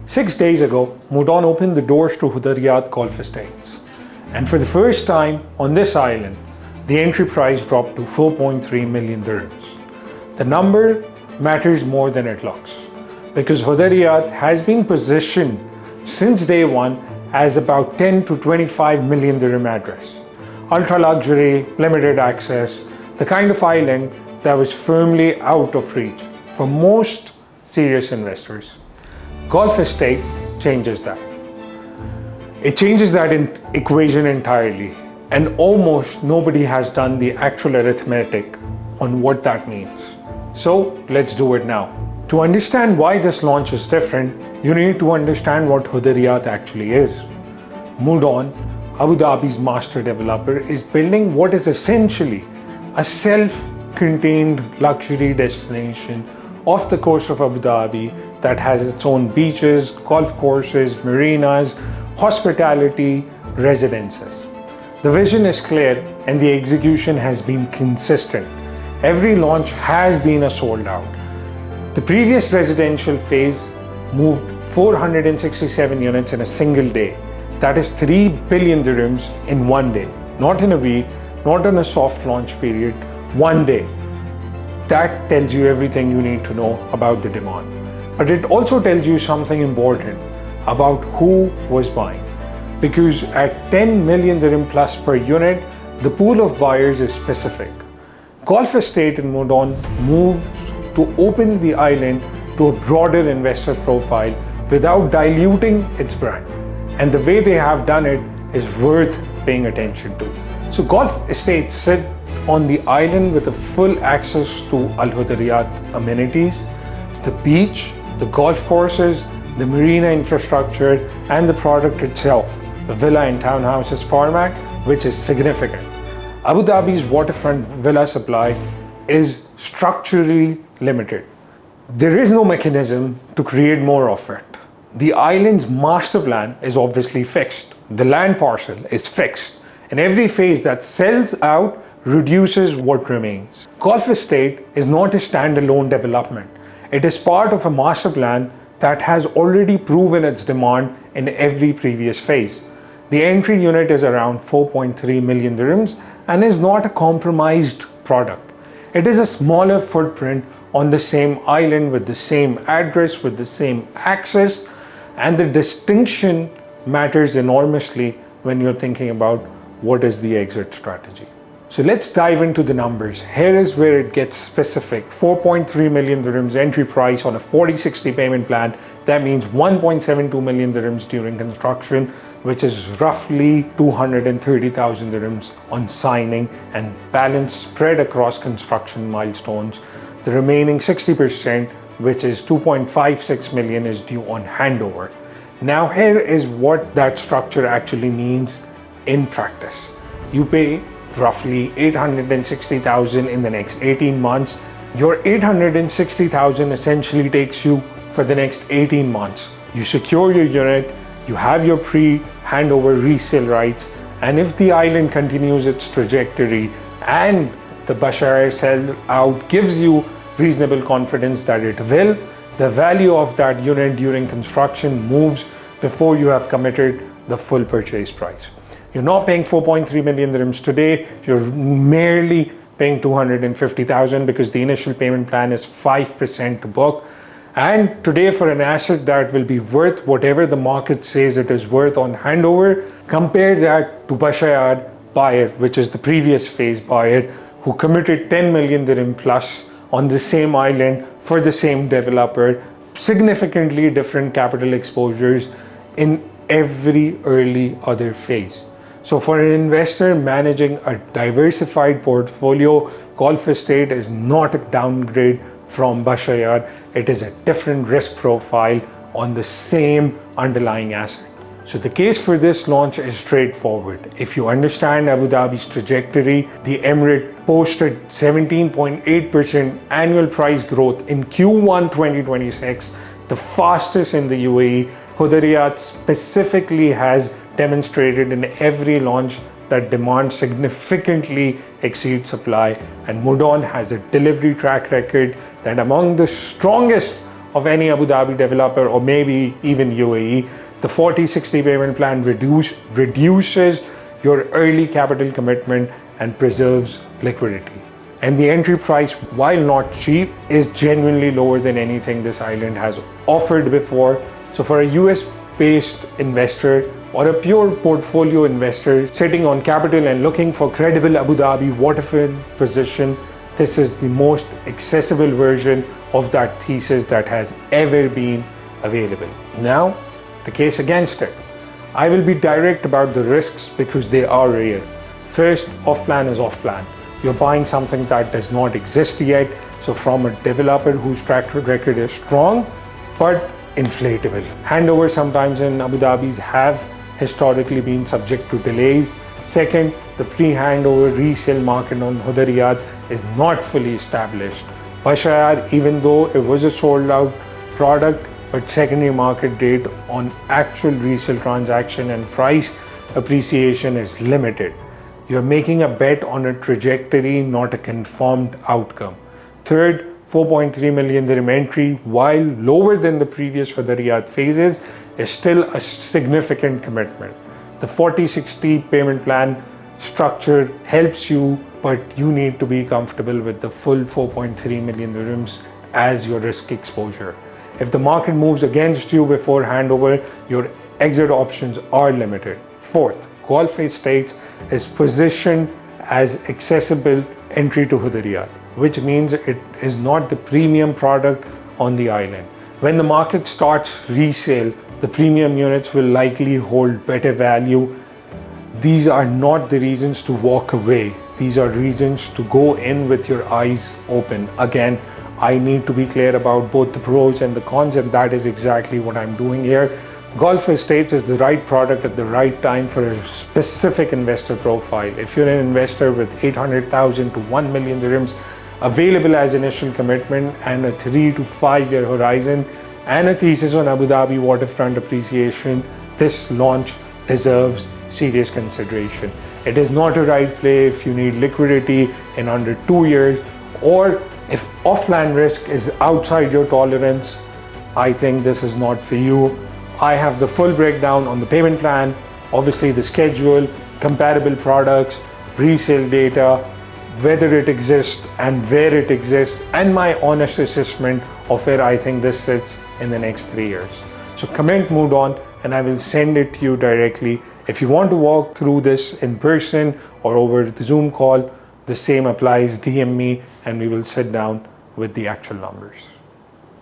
6 days ago, Modon opened the doors to Hudayriyat Golf Estates. And for the first time on this island, the entry price dropped to 4.3 million dirhams. The number matters more than it looks, because Hudayriyat has been positioned since day one as about 10 to 25 million dirham address. Ultra luxury, limited access, the kind of island that was firmly out of reach for most serious investors. Golf Estate changes that. It changes that equation entirely, and almost nobody has done the actual arithmetic on what that means. So let's do it now. To understand why this launch is different, you need to understand what Hudayriyat actually is. Modon, Abu Dhabi's master developer, is building what is essentially a self-contained luxury destination off the coast of Abu Dhabi that has its own beaches, golf courses, marinas, hospitality, residences. The vision is clear and the execution has been consistent. Every launch has been a sold out. The previous residential phase moved 467 units in a single day. That is 3 billion dirhams in one day. Not in a week, not on a soft launch period, one day. That tells you everything you need to know about the demand. But it also tells you something important about who was buying. Because at 10 million dirham plus per unit, the pool of buyers is specific. Golf Estate in Modon moves to open the island to a broader investor profile without diluting its brand. And the way they have done it is worth paying attention to. So Golf Estates sit on the island with a full access to Al Hudayriyat amenities, the beach, the golf courses, the marina infrastructure, and the product itself, the villa and townhouses format, which is significant. Abu Dhabi's waterfront villa supply is structurally limited. There is no mechanism to create more of it. The island's master plan is obviously fixed. The land parcel is fixed, and every phase that sells out reduces what remains. Golf Estate is not a standalone development. It is part of a master plan that has already proven its demand in every previous phase. The entry unit is around 4.3 million dirhams and is not a compromised product. It is a smaller footprint on the same island with the same address, with the same access, and the distinction matters enormously when you're thinking about what is the exit strategy. So let's dive into the numbers. Here is where it gets specific. 4.3 million dirhams entry price on a 40/60 payment plan. That means 1.72 million dirhams during construction, which is roughly 230,000 dirhams on signing, and balance spread across construction milestones. The remaining 60%, which is 2.56 million, is due on handover. Now here is what that structure actually means in practice. You pay roughly 860,000 in the next 18 months. Your 860,000 essentially takes you for the next 18 months. You secure your unit, you have your pre-handover resale rights, and if the island continues its trajectory and the Bashar sell out gives you reasonable confidence that it will, the value of that unit during construction moves before you have committed the full purchase price. You're not paying 4.3 million dirhams today, you're merely paying 250,000 because the initial payment plan is 5% to book. And today, for an asset that will be worth whatever the market says it is worth on handover, compare that to Bashar buyer, which is the previous phase buyer, who committed 10 million dirham plus on the same island for the same developer, significantly different capital exposures in every early other phase. So for an investor managing a diversified portfolio, Golf Estate is not a downgrade from Bashar. It is a different risk profile on the same underlying asset. So the case for this launch is straightforward. If you understand Abu Dhabi's trajectory, the Emirate posted 17.8% annual price growth in Q1 2026, the fastest in the UAE. Hudayriyat specifically has demonstrated in every launch that demand significantly exceeds supply, and Modon has a delivery track record that among the strongest of any Abu Dhabi developer or maybe even UAE, the 40/60 payment plan reduces your early capital commitment and preserves liquidity. And the entry price, while not cheap, is genuinely lower than anything this island has offered before. So for a US-based investor or a pure portfolio investor sitting on capital and looking for credible Abu Dhabi waterfront position, this is the most accessible version of that thesis that has ever been available. Now, the case against it. I will be direct about the risks because they are real. First, off-plan is off-plan. You're buying something that does not exist yet. So from a developer whose track record is strong, but inflatable. Handovers sometimes in Abu Dhabi have historically been subject to delays. Second, the pre-handover resale market on Hudayriyat is not fully established. Bashayar, even though it was a sold out product, but secondary market rate on actual resale transaction and price appreciation is limited. You're making a bet on a trajectory, not a confirmed outcome. Third, 4.3 million dirham entry, while lower than the previous Hudayriyat phases, is still a significant commitment. The 40/60 payment plan structure helps you, but you need to be comfortable with the full 4.3 million dirhams as your risk exposure. If the market moves against you before handover, your exit options are limited. Fourth, Golf Estates is positioned as accessible entry to Hudayriyat, which means it is not the premium product on the island. When the market starts resale, the premium units will likely hold better value. These are not the reasons to walk away. These are reasons to go in with your eyes open. Again, I need to be clear about both the pros and the cons, and that is exactly what I'm doing here. Golf Estates is the right product at the right time for a specific investor profile. If you're an investor with 800,000 to 1 million dirhams available as initial commitment and a 3 to 5 year horizon and a thesis on Abu Dhabi waterfront appreciation, this launch deserves serious consideration. It is not a right play if you need liquidity in under 2 years, or if off-plan risk is outside your tolerance. I think this is not for you. I have the full breakdown on the payment plan, obviously the schedule, comparable products, resale data, whether it exists and where it exists, and my honest assessment of where I think this sits in the next 3 years. So comment Modon and I will send it to you directly. If you want to walk through this in person or over the Zoom call, the same applies. DM me and we will sit down with the actual numbers.